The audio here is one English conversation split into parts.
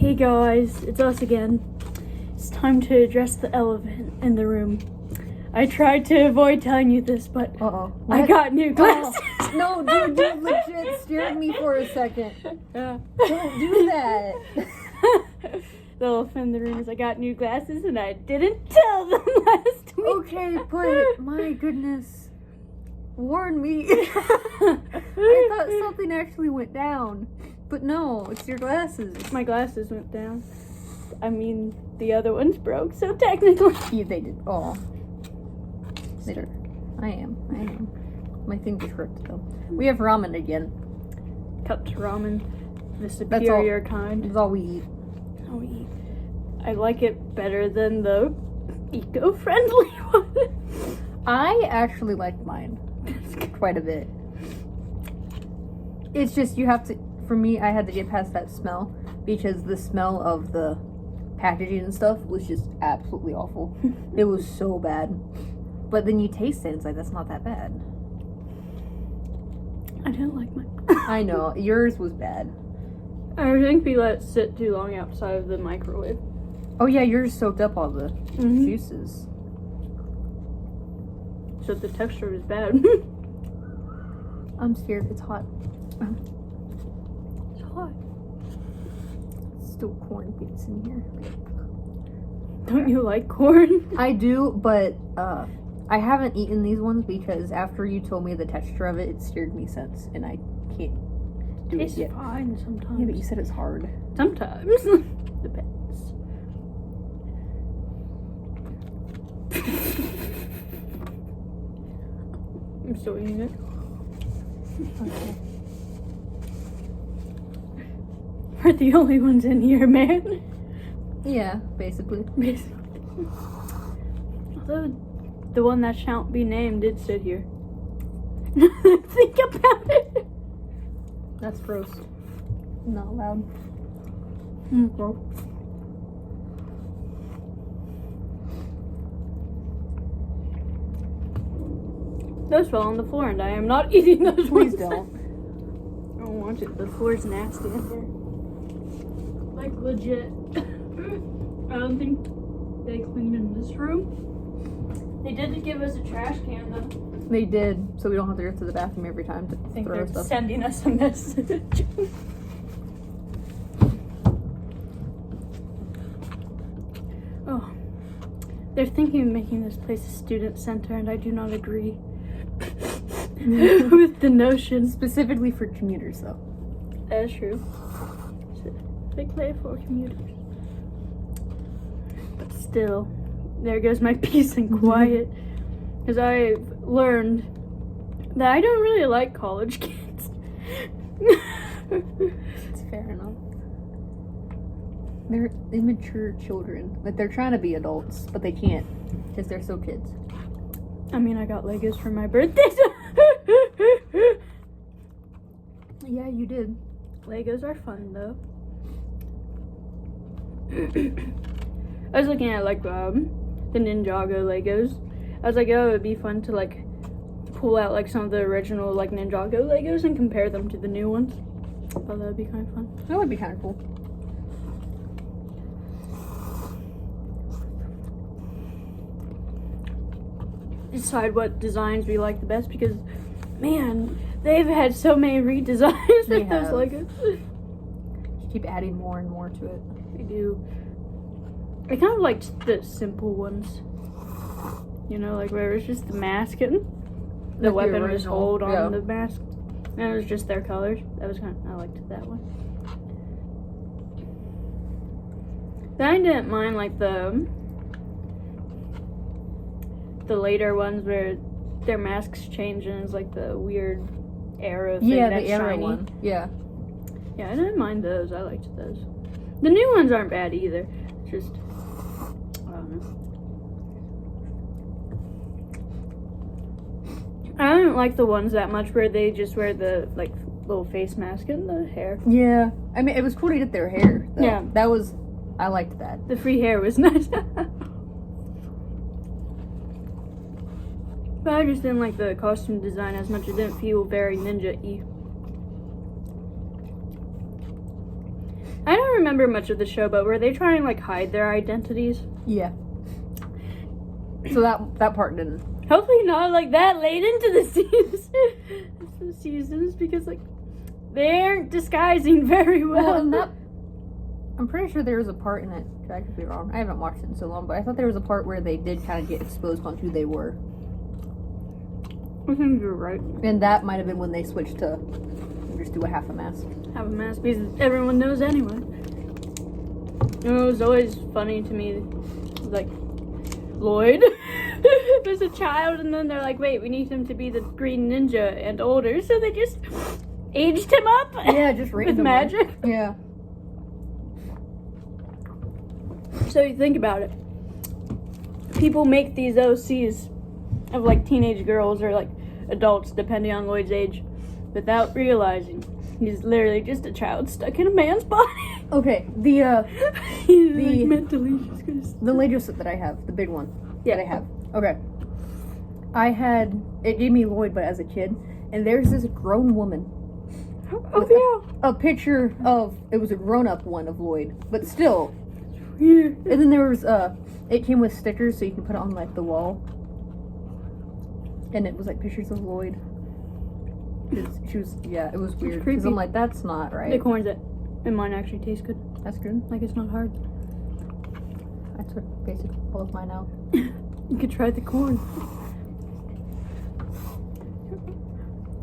Hey guys, it's us again. It's time to address the elephant in the room. I tried to avoid telling you this, but I got new glasses. No, dude, you legit scared me for a second. Yeah. Don't do that. The elephant in the room is I got new glasses and I didn't tell them last week. Okay, but my goodness. Warn me. I thought something actually went down. But no, it's your glasses. My glasses went down. I mean, the other ones broke, so technically. Yeah, they did. Oh. Sure. I am. My fingers hurt though. We have ramen again. Cupped ramen, the superior kind. That's all we eat. All we eat. I like it better than the eco-friendly one. I actually like mine quite a bit. It's just you have to. For me, I had to get past that smell because the smell of the packaging and stuff was just absolutely awful. It was so bad. But then you taste it, and it's like, that's not that bad. I didn't like mine. I know, yours was bad. I think we let it sit too long outside of the microwave. Oh yeah, yours soaked up all the Mhm. juices. So the texture was bad. I'm scared, it's hot. It's hot. Still corn bits in here. Don't you like corn? I do, but I haven't eaten these ones because after you told me the texture of it, it scared me since, and I can't do It's it yet. fine sometimes. Yeah, but you said it's hard. Sometimes. Depends. I'm still eating it. Okay. We're the only ones in here, man. Yeah, basically. Although the one that shan't be named did sit here. Think about it. That's gross. Not allowed. Okay. Those fell on the floor, and I am not eating those. Please ones. don't. I don't want it. The floor's nasty in there. Like legit. I don't think they cleaned in this room. They did give us a trash can though. They did, so we don't have to go to the bathroom every time to I think throw they're stuff. sending us a message. Oh. They're thinking of making this place a student center, and I do not agree with the notion. Specifically for commuters, though. That's true. They play for commuters. But still, there goes my peace and quiet. Because I've learned that I don't really like college kids. It's fair enough. They're immature children. Like, they're trying to be adults, but they can't. Because they're still kids. I mean, I got Legos for my birthday. Yeah, you did. Legos are fun, though. I was looking at, like, the Ninjago Legos. I was like, oh, it'd be fun to, like, pull out, like, some of the original, like, Ninjago Legos and compare them to the new ones. I thought that would be kind of fun. That would be kind of cool. Decide what designs we like the best because, man, they've had so many redesigns They with those have. Legos. Just keep adding more and more to it. They do. I kind of liked the simple ones. You know, like where it was just the mask and the Like the weapon was original, hold on yeah. the mask. And it was just their colors. That was kind of, I liked that one. Then I didn't mind like the later ones where their masks change and it's like the weird arrow thing that's the arrow shiny. one. Yeah. Yeah, I didn't mind those. I liked those. The new ones aren't bad either. It's just, I don't know. I don't like the ones that much where they just wear the like little face mask and the hair. Yeah. I mean, it was cool to get their hair, though. Yeah. That was, I liked that. The free hair was nice. But I just didn't like the costume design as much. It didn't feel very ninja-y. I don't remember much of the show, but were they trying to like hide their identities? Yeah. So that part didn't. Hopefully not like that late into the seasons because like they aren't disguising very well. Well, and that, I'm pretty sure there was a part in it. I could be wrong. I haven't watched it in so long, but I thought there was a part where they did kind of get exposed on who they were, I think you're right. and that might have been when they switched to just do a half a mask. Have a mask because everyone knows anyway. It was always funny to me, like Lloyd. There's a child, and then they're like, "Wait, we need him to be the Green Ninja and older," so they just aged him up. Yeah, just with random magic. Yeah. So you think about it. People make these OCs of like teenage girls or like adults, depending on Lloyd's age, without realizing he's literally just a child stuck in a man's body. Okay. The He's The- like mentally just gonna the Lego set that I have, the big one Yeah. that I have. Okay. It gave me Lloyd, but as a kid, and there's this grown woman. Oh A picture of, it was a grown-up one of Lloyd, but still. yeah. And then there was it came with stickers so you can put it on like the wall, and it was like pictures of Lloyd. It was weird because creepy. I'm like, that's not The right. corn's it. And mine actually tastes good. That's good. Like it's not hard. I took basically all of mine out. You could try the corn.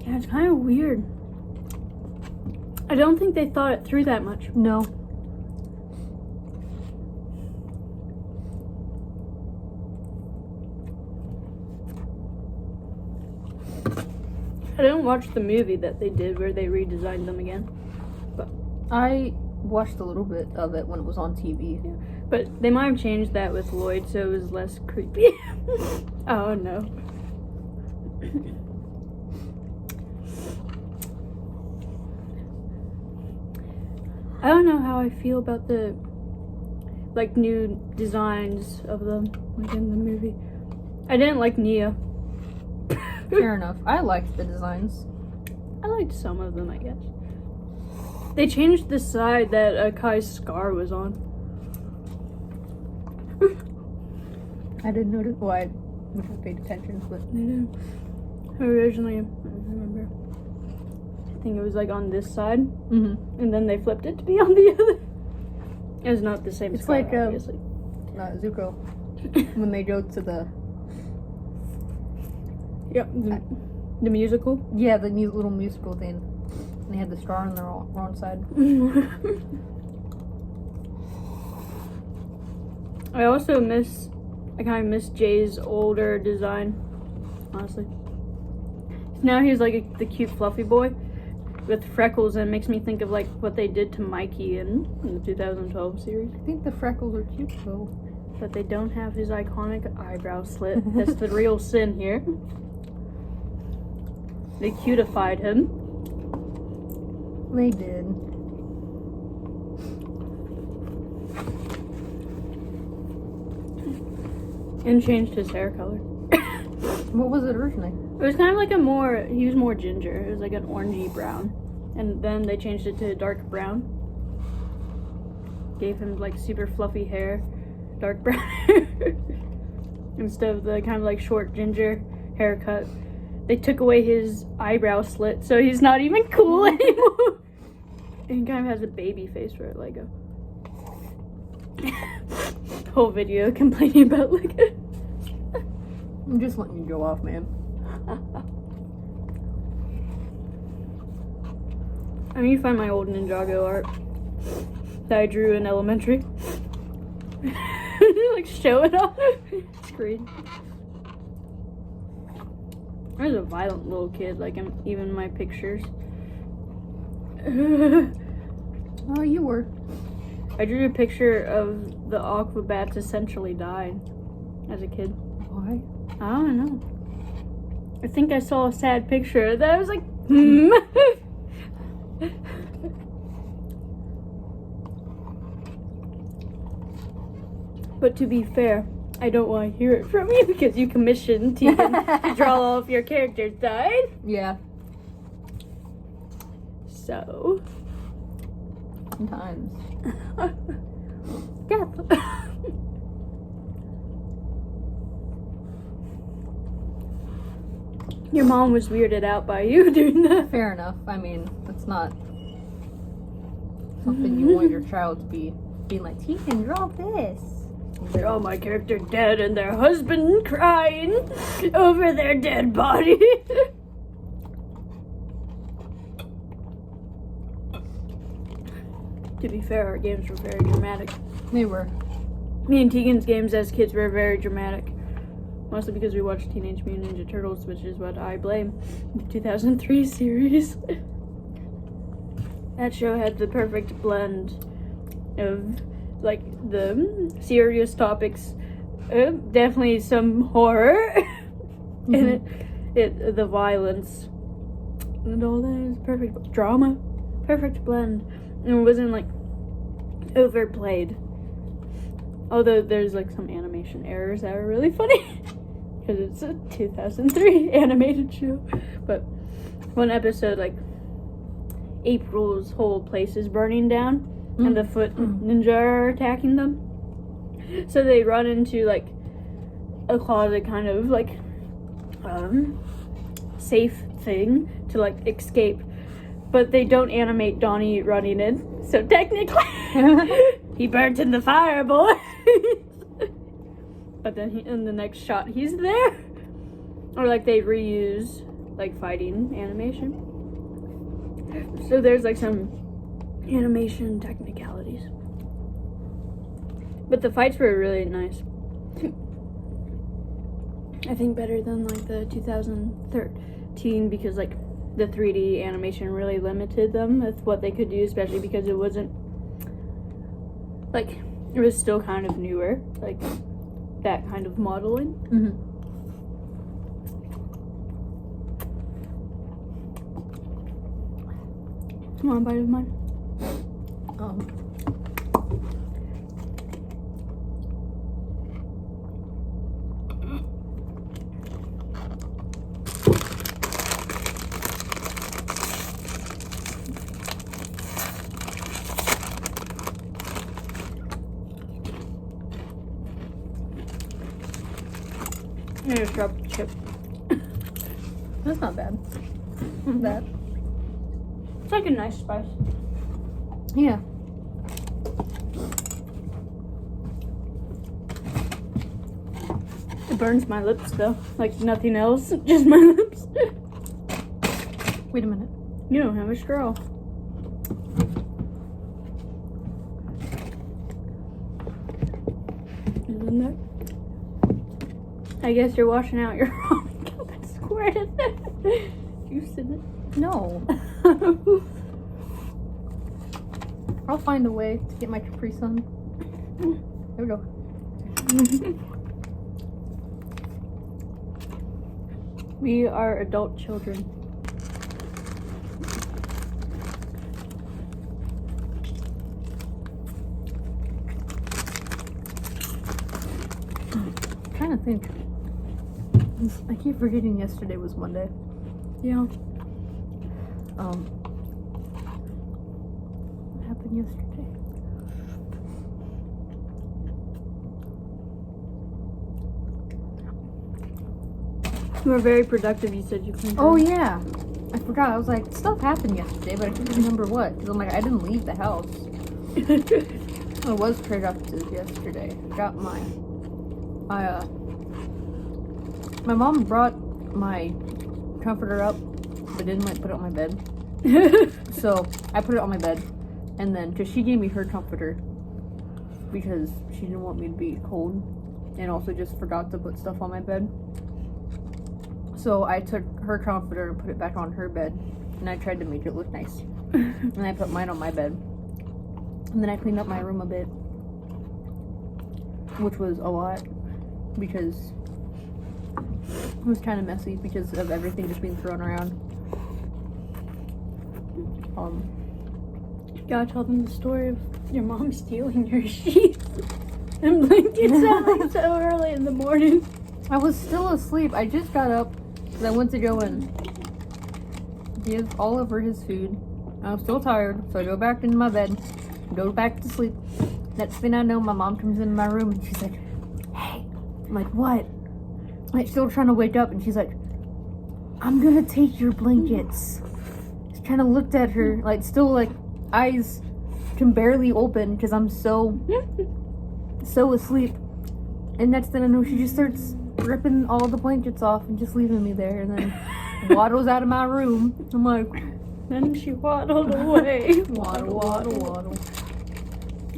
Yeah, it's kind of weird. I don't think they thought it through that much. No. I didn't watch the movie that they did where they redesigned them again. I watched a little bit of it when it was on TV. But they might have changed that with Lloyd so it was less creepy. Oh no. I don't know how I feel about the like new designs of them like in the movie. I didn't like Nia. Fair enough. I liked the designs. I liked some of them, I guess. They changed the side that Kai's scar was on. I didn't notice. Well, I would have paid attention, but They did. Originally, I don't remember. I think it was like on this side, and then they flipped it to be on the other. It was not the same It's scar, like, obviously. Zuko when they go to the Yep, the musical. the little musical thing. And they had the star on the wrong side. I kind of miss Jay's older design, honestly. Now he's like the cute fluffy boy with freckles, and it makes me think of like what they did to Mikey in the 2012 series. I think the freckles are cute though. But they don't have his iconic eyebrow slit. That's the real sin here. They cutified him. They did. And changed his hair color. What was it originally? It was kind of like he was more ginger. It was like an orangey brown. And then they changed it to dark brown. Gave him like super fluffy hair, dark brown hair. Instead of the kind of like short ginger haircut. They took away his eyebrow slit, so he's not even cool anymore. And he kind of has a baby face for a Lego. Whole video complaining about Lego. I'm just letting you go off, man. I need to find my old Ninjago art that I drew in elementary. Like show it on screen. I was a violent little kid, like even my pictures. Oh, you were. I drew a picture of the Aquabats essentially died as a kid. Why? I don't know. I think I saw a sad picture that I was like, hmm. But to be fair, I don't want to hear it from you because you commissioned Tegan to draw all of your characters died. Yeah. So, sometimes. Death. Your mom was weirded out by you doing that. Fair enough. I mean, that's not something you want your child to be being like, Tegan, draw this. Oh, my character dead and their husband crying over their dead body. To be fair, our games were very dramatic. They were. Me and Tegan's games as kids were very dramatic. Mostly because we watched Teenage Mutant Ninja Turtles, which is what I blame. The 2003 series. That show had the perfect blend of, like, the serious topics, definitely some horror, and the violence, and all that is perfect. Drama, perfect blend. And it wasn't, like, overplayed. Although there's, like, some animation errors that are really funny. Because it's a 2003 animated show. But one episode, like, April's whole place is burning down. And the foot ninja are attacking them. So they run into, like, a closet kind of, like, safe thing to, like, escape. But they don't animate Donnie running in. So technically, he burnt in the fire, boy. But then in the next shot, he's there. Or, like, they reuse, like, fighting animation. So there's, like, some animation technicalities. But the fights were really nice. I think better than, like, the 2013, because, like, the 3D animation really limited them with what they could do, especially because it wasn't, like, it was still kind of newer, like, that kind of modeling. Come on, bite of mine. I just dropped the chip. That's not bad. Not bad. It's like a nice spice. Yeah. It burns my lips though, like nothing else, just my lips. Wait a minute. You don't have a straw. Isn't there? I guess you're washing out your ramen. That's squirted. Juice in it. No. I'll find a way to get my Capri Sun. There we go. We are adult children. I'm trying to think. I keep forgetting yesterday was Monday. Yeah. What happened yesterday? You were very productive, you said you cleaned Oh up. yeah. I forgot. I was like, stuff happened yesterday, but I couldn't remember what. Because I'm like, I didn't leave the house. I was productive yesterday. Got my mom brought my comforter up, but didn't like put it on my bed. So I put it on my bed, and then because she gave me her comforter because she didn't want me to be cold, and also just forgot to put stuff on my bed. So I took her comforter and put it back on her bed, and I tried to make it look nice. And I put mine on my bed, and then I cleaned up my room a bit, which was a lot because it was kind of messy because of everything just being thrown around. Gotta tell them the story of your mom stealing your sheets and blankets out like so early in the morning. I was still asleep. I just got up because I went to go and give Oliver his food. I was still tired, so I go back into my bed. go back to sleep. Next thing I know, my mom comes in my room and she's like, hey. I'm like, what? Like, still trying to wake up, and she's like, I'm gonna take your blankets. Just kind of looked at her, like, still, like, eyes can barely open because I'm so asleep. And next thing I know, she just starts ripping all the blankets off and just leaving me there, and then waddles out of my room. I'm like, Then she waddled away. waddle.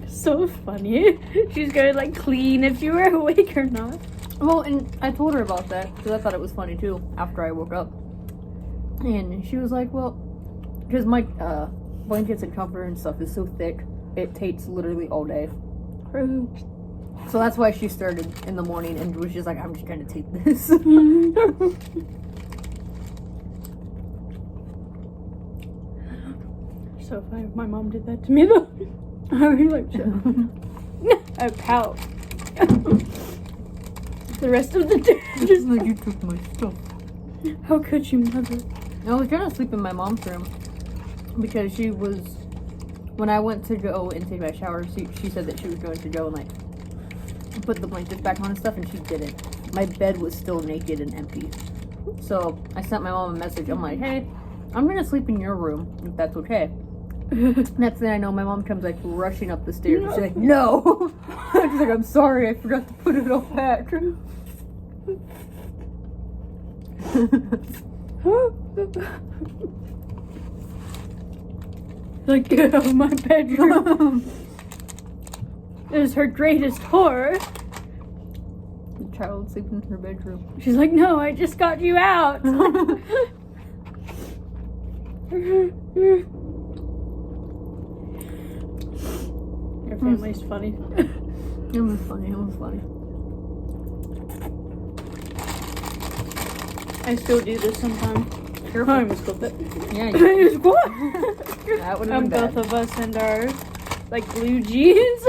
So funny. She's gonna like clean if you were awake or not. Well, and I told her about that because I thought it was funny too after I woke up. And she was like, well, because my blankets and comforter and stuff is so thick, it takes literally all day. So that's why she started in the morning and was just like, I'm just trying to take this. So funny. My mom did that to me though. I was like, I pout. The rest of the day, just like, you took my stuff. How could you, mother? I was trying to sleep in my mom's room because she was, when I went to go and take my shower, she said that she was going to go and like put the blankets back on and stuff, and she didn't. My bed was still naked and empty. So I sent my mom a message. I'm like, hey, I'm gonna sleep in your room if that's okay. Next thing I know, my mom comes like rushing up the stairs. And she's like, no. She's like, I'm sorry, I forgot to put it all back. Like, get out of my bedroom. It was her greatest horror. The child sleeping in her bedroom. She's like, no, I just got you out. Your family's funny. It was funny. I still do this sometimes. Careful. I almost got that. Yeah, you What? that would have been bad. Both of us and our like blue jeans.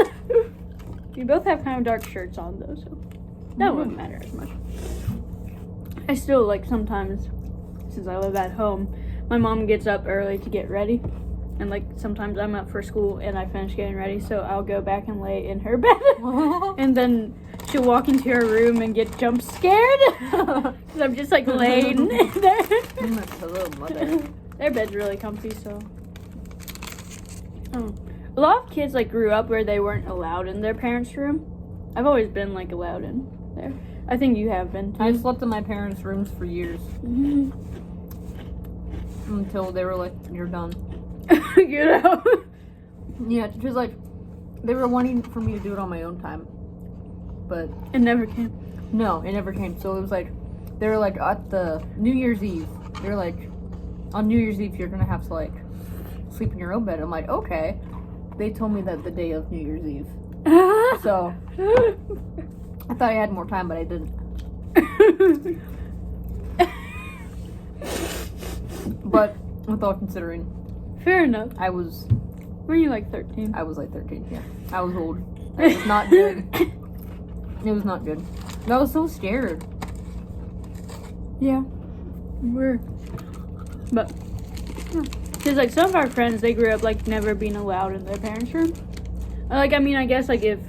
We both have kind of dark shirts on though, so that wouldn't matter as much. I still like sometimes, since I live at home, my mom gets up early to get ready, and like sometimes I'm up for school and I finish getting ready, so I'll go back and lay in her bed, and then she'll walk into her room and get jump scared because I'm just like laying there. Hello, mother. Their bed's really comfy, so. Oh. A lot of kids like grew up where they weren't allowed in their parents' room. I've always been like allowed in there. I think you have been too. I slept in my parents' rooms for years. Until they were like, you're done. You know? Yeah, because like, they were wanting for me to do it on my own time. But It never came. no, it never came. So it was like, they were like, at the New Year's Eve, they were like, on New Year's Eve, you're gonna have to like, sleep in your own bed. I'm like, okay. They told me that the day of New Year's Eve. So, I thought I had more time, but I didn't. But, with all considering, Fair enough. Were you like 13? I was like 13, yeah. I was old. It was not good. It was not good. I was so scared. Yeah. You were. But, because like some of our friends, they grew up like never being allowed in their parents' room. Like, I mean, I guess like if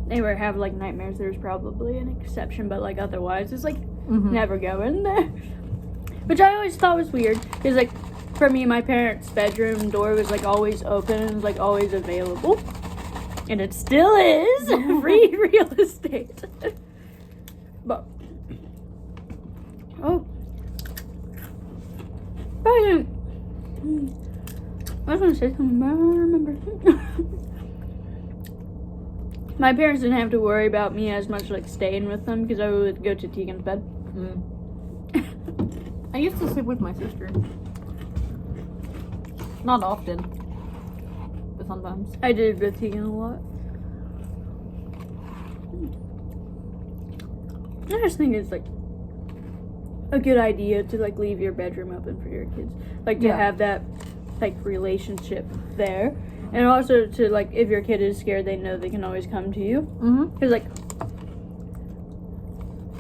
they ever have like nightmares, there's probably an exception, but like otherwise, it's like never go in there. Which I always thought was weird, because like for me, my parents' bedroom door was like always open and was like always available, and it still is free real estate. But I was gonna say something, but I don't remember. My parents didn't have to worry about me as much like staying with them because I would go to Tegan's bed. I used to sleep with my sister. Not often, but sometimes. I did with Tegan a lot. I just think it's like a good idea to like leave your bedroom open for your kids, like to have that like relationship there, and also to like if your kid is scared, they know they can always come to you. Because like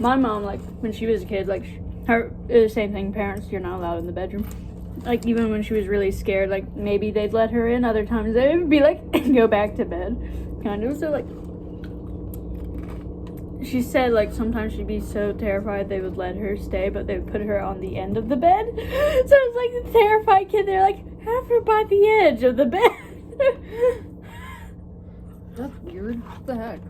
my mom, like when she was a kid, like her it was the same thing. Parents, you're not allowed in the bedroom. like, even when she was really scared, like, maybe they'd let her in. Other times they would be like, go back to bed. Kind of. So, like, she said, like, sometimes she'd be so terrified they would let her stay, but they would put her on the end of the bed. So it's like the terrified kid, they're like, have her by the edge of the bed. That's weird. What the heck?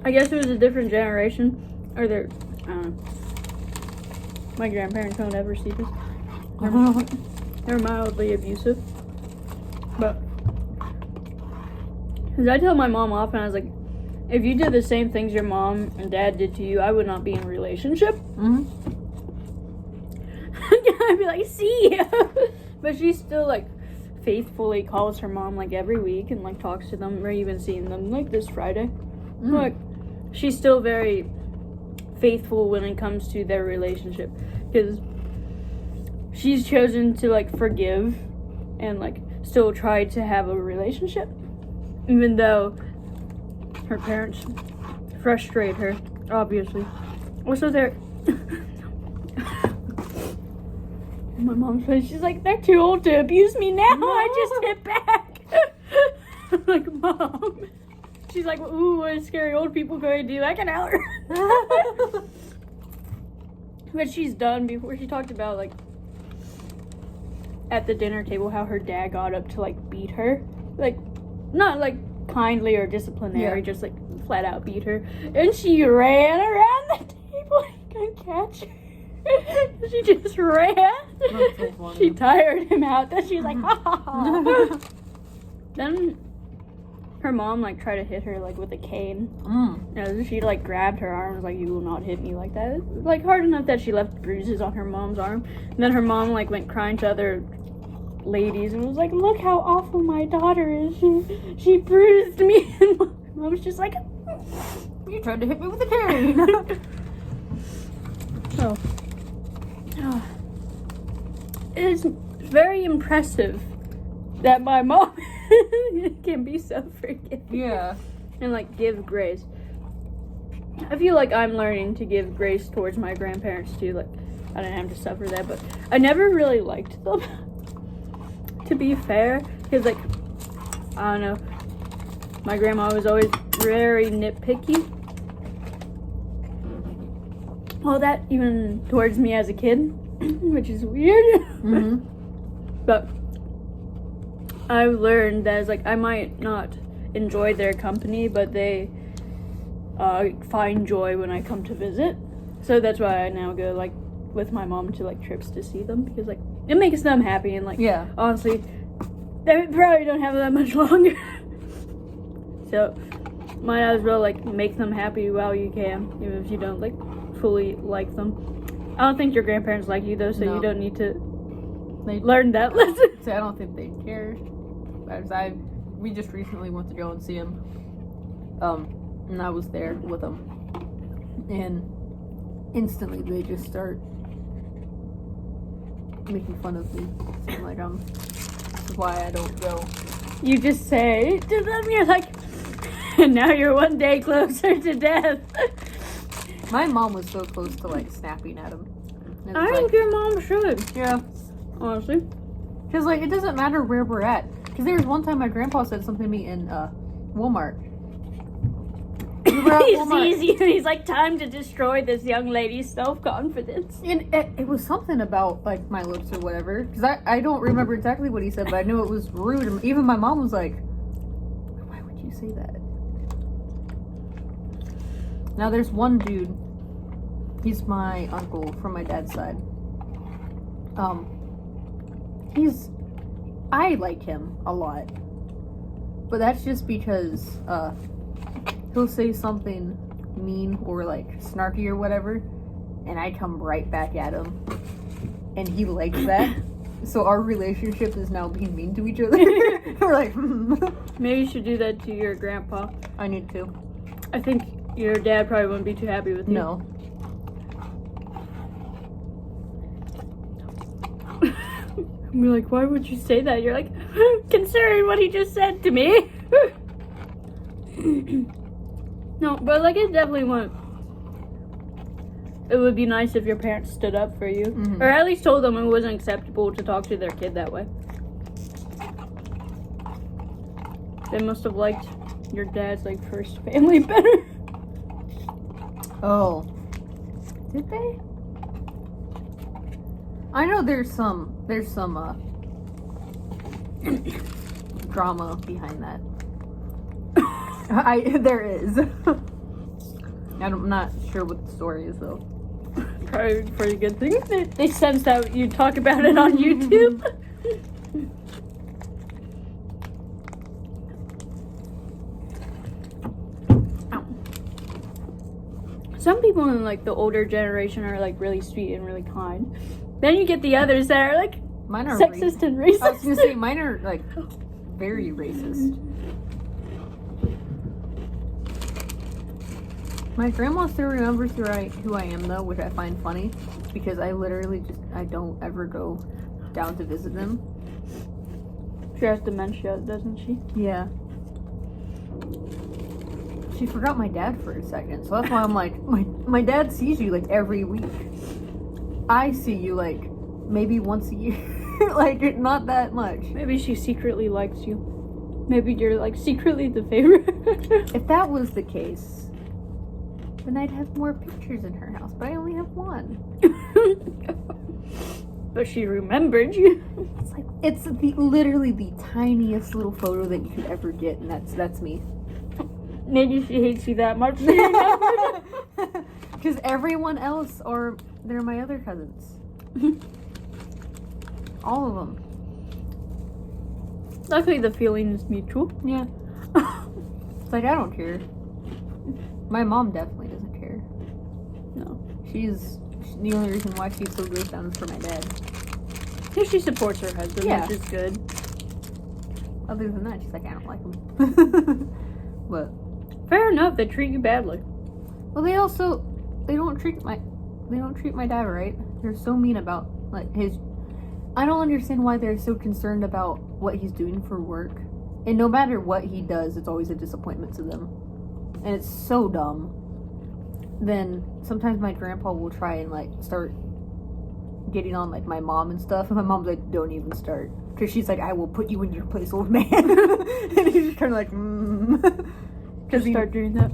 I guess it was a different generation. Or they're, I don't know. My grandparents don't ever see this. They're mildly abusive. But, because I tell my mom often, I was like, if you did the same things your mom and dad did to you, I would not be in a relationship. Mm-hmm. I'd be like, see ya. But she still, like, faithfully calls her mom, like, every week and, like, talks to them. We're even seeing them, like, this Friday. Like, she's still very faithful when it comes to their relationship. Because she's chosen to, like, forgive and, like, still try to have a relationship. Even though her parents frustrate her, obviously. Also, they're... My mom's face, she's like, they're too old to abuse me now. No. I just hit back. I'm like, Mom. She's like, ooh, what is scary old people going to do? I can out her. But she's done before. She talked about, like, at the dinner table, how her dad got up to, like, beat her. Like, not, like, kindly or disciplinary, just, like, flat out beat her. And she ran around the table and he couldn't catch her. She just ran. That's so funny. She tired him out. Then she's like, ha ha ha. Then her mom, like, tried to hit her, like, with a cane. And she, like, grabbed her arm and was like, you will not hit me like that. Like, hard enough that she left bruises on her mom's arm. And then her mom, like, went crying to other ladies and was like, look how awful my daughter is. She bruised me. And my mom was just like, You tried to hit me with a cane. oh. It is very impressive that my mom can be so forgiving. Yeah. And, like, give grace. I feel like I'm learning to give grace towards my grandparents too. Like, I didn't have to suffer that, but I never really liked them. To be fair, because, like, I don't know, my grandma was always very nitpicky. Well, that even towards me as a kid, which is weird. But I've learned that, it's like, I might not enjoy their company, but they find joy when I come to visit. So that's why I now go, like, with my mom to, like, trips to see them, because, like, it makes them happy, and, like, honestly, they probably don't have that much longer. So might as well, like, make them happy while you can, even if you don't, like, fully like them. I don't think your grandparents like you, though, so you don't need to learn that lesson. See, I don't think they care. We just recently went to go and see him. And I was there with them. And instantly they just start making fun of me. So I'm like, this is why I don't go. You just say to them, you're like, and now you're one day closer to death. My mom was so close to, like, snapping at him. I think your mom should. Yeah. Honestly. Because, like, it doesn't matter where we're at. Because there was one time my grandpa said something to me in Walmart. We were at Walmart. He sees you and he's like, time to destroy this young lady's self-confidence. And it was something about, like, my lips or whatever. Because I don't remember exactly what he said, but I knew it was rude. And even my mom was like, why would you say that? Now, there's one dude. He's my uncle from my dad's side. I like him a lot. But that's just because, he'll say something mean or, like, snarky or whatever, and I come right back at him. And he likes that. So our relationship is now being mean to each other. We're like, Maybe you should do that to your grandpa. I need to. I think your dad probably wouldn't be too happy with you. No. I'm like, why would you say that? You're like, considering what he just said to me. No, but, like, it definitely won't it would be nice if your parents stood up for you. Mhm. Or at least told them it wasn't acceptable to talk to their kid that way. They must have liked your dad's, like, first family better. Oh. Did they? I know there's some drama behind that. There is. I'm not sure what the story is though. Probably pretty good thing. They sense that you talk about it on YouTube. Some people in like the older generation are like really sweet and really kind. Then you get the others that are like Mine are sexist and racist. I was gonna say mine are like very racist. My grandma still remembers who I am though, which I find funny because I literally I don't ever go down to visit them. She has dementia, doesn't she? Yeah. She forgot my dad for a second, so that's why I'm like, my dad sees you like every week. I see you like maybe once a year, like not that much. Maybe she secretly likes you. Maybe you're like secretly the favorite. If that was the case, then I'd have more pictures in her house, but I only have one. But she remembered you. It's like it's literally the tiniest little photo that you could ever get, and that's me. Maybe she hates you that much. Because everyone else they're my other cousins. All of them. Luckily, the feeling is mutual. Yeah. It's like I don't care. My mom definitely doesn't care. No. She's the only reason why she still goes down is for my dad. If she supports her husband, Yeah. which is good. Other than that, she's like, I don't like him. But Fair enough. They treat you badly. well, they don't treat my dad right. They're so mean about like his. I don't understand why they're so concerned about what he's doing for work. And no matter what he does, it's always a disappointment to them. And it's so dumb. Then sometimes my grandpa will try and like start getting on like my mom and stuff. And my mom's like, don't even start. Because she's like, I will put you in your place, old man. And he's just kind of like, Just start doing that.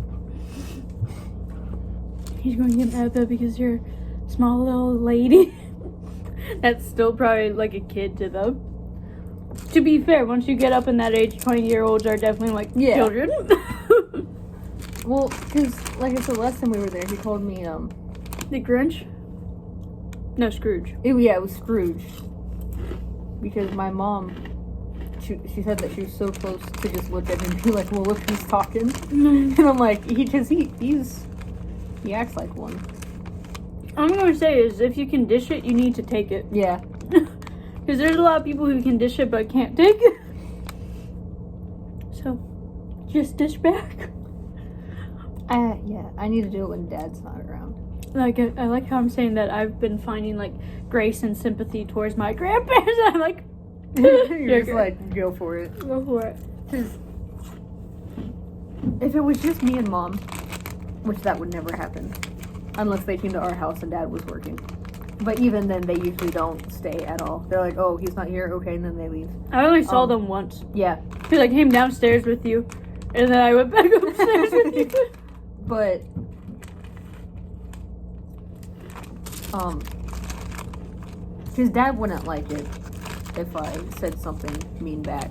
He's going to get mad though because you're a small little lady. That's still probably like a kid to them. To be fair, once you get up in that age, 20-year-olds are definitely like children. Well, because like I said last time we were there, he called me The Grinch? No, Scrooge. it was Scrooge. Because my mom, she said that she was so close to just look at him and be like, well, look who's talking. And I'm like, he acts like one. I'm going to say is if you can dish it, you need to take it. Yeah. Because there's a lot of people who can dish it but can't take it. So, just dish back. Yeah, I need to do it when Dad's not around. Like, I like how I'm saying that I've been finding, like, grace and sympathy towards my grandparents. I'm like, You're just like, go for it. go for it. Because if it was just me and Mom, which that would never happen, unless they came to our house and Dad was working. But even then, they usually don't stay at all. They're like, oh, he's not here, okay, and then they leave. I only saw them once. Yeah. Because I came downstairs with you, and then I went back upstairs with you. But, his dad wouldn't like it if I said something mean back.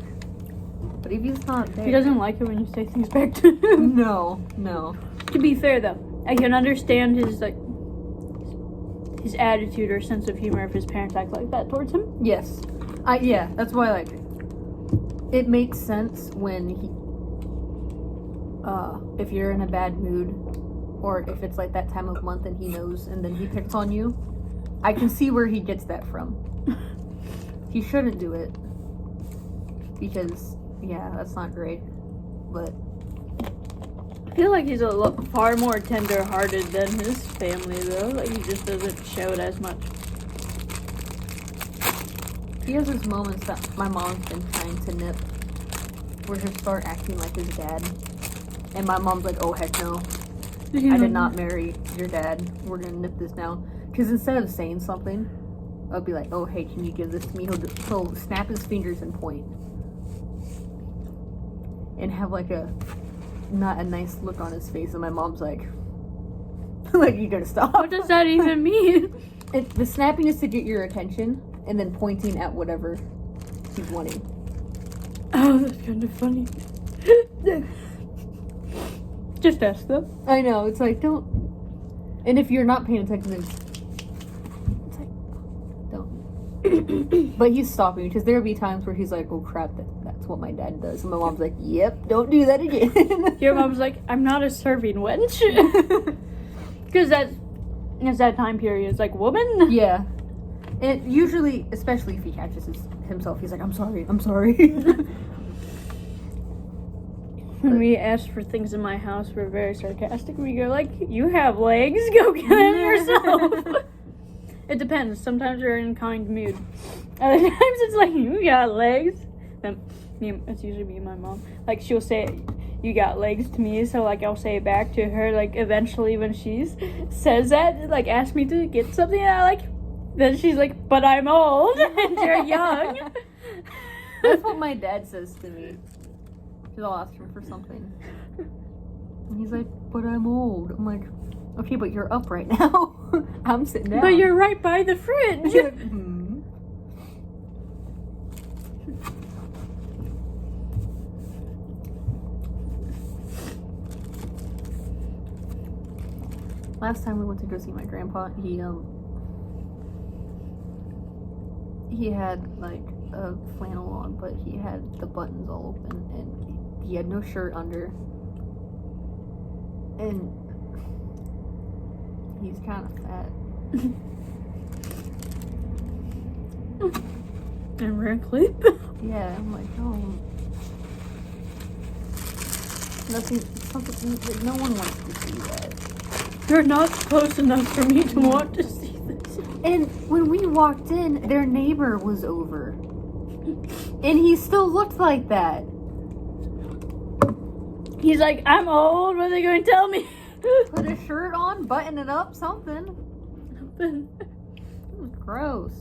But if he's not there... He doesn't like it when you say things back to him. No. To be fair, though, I can understand his, like, his attitude or sense of humor if his parents act like that towards him. Yes. Yeah, that's why, like, it makes sense when if you're in a bad mood, or if it's like that time of month and he knows and then he picks on you, I can see where he gets that from. He shouldn't do it. Because, yeah, that's not great. But I feel like he's far more tender-hearted than his family, though. Like, he just doesn't show it as much. he has his moments that my mom's been trying to nip, where he'll start acting like his dad. And my mom's like, oh, heck no. I did not marry your dad. We're gonna nip this now. Because instead of saying something, I'll be like, oh, hey, can you give this to me? He'll snap his fingers and point. And have like not a nice look on his face. And my mom's like, like, you gotta stop. What does that even mean? The snapping is to get your attention, and then pointing at whatever he's wanting. Oh, that's kind of funny. Just ask them. I know, it's like, don't. And if you're not paying attention, then it's like, don't. But he's stopping, because there'll be times where he's like, oh crap, that's what my dad does. And my mom's like, yep, don't do that again. Your mom's like, I'm not a serving wench. Because it's that time period. It's like, woman? Yeah. And usually, especially if he catches himself, he's like, I'm sorry. When we ask for things in my house, we're very sarcastic. We go like, you have legs, go get them yourself. It depends. Sometimes we're in kind mood. Other times it's like, you got legs. Then it's usually me and my mom. Like, she'll say, you got legs to me, so like I'll say it back to her. Like, eventually when she says that, like, ask me to get something I like, then she's like, but I'm old and you're young. That's what my dad says to me. Because I'll ask him for something. And he's like, but I'm old. I'm like, okay, but you're up right now. I'm sitting down. But you're right by the fridge. He's like, hmm. Last time we went to go see my grandpa, he had like a flannel on, but he had the buttons all open, and he had no shirt under, and he's kind of fat. And we're in clip. Yeah, I'm like, oh, something. No one wants to see that. You're not close enough for me to want to see this. And when we walked in, their neighbor was over. And he still looked like that. He's like, I'm old, what are they going to tell me? Put a shirt on, button it up, something. It was gross.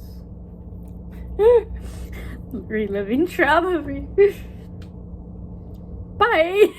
Reliving trauma. Bye.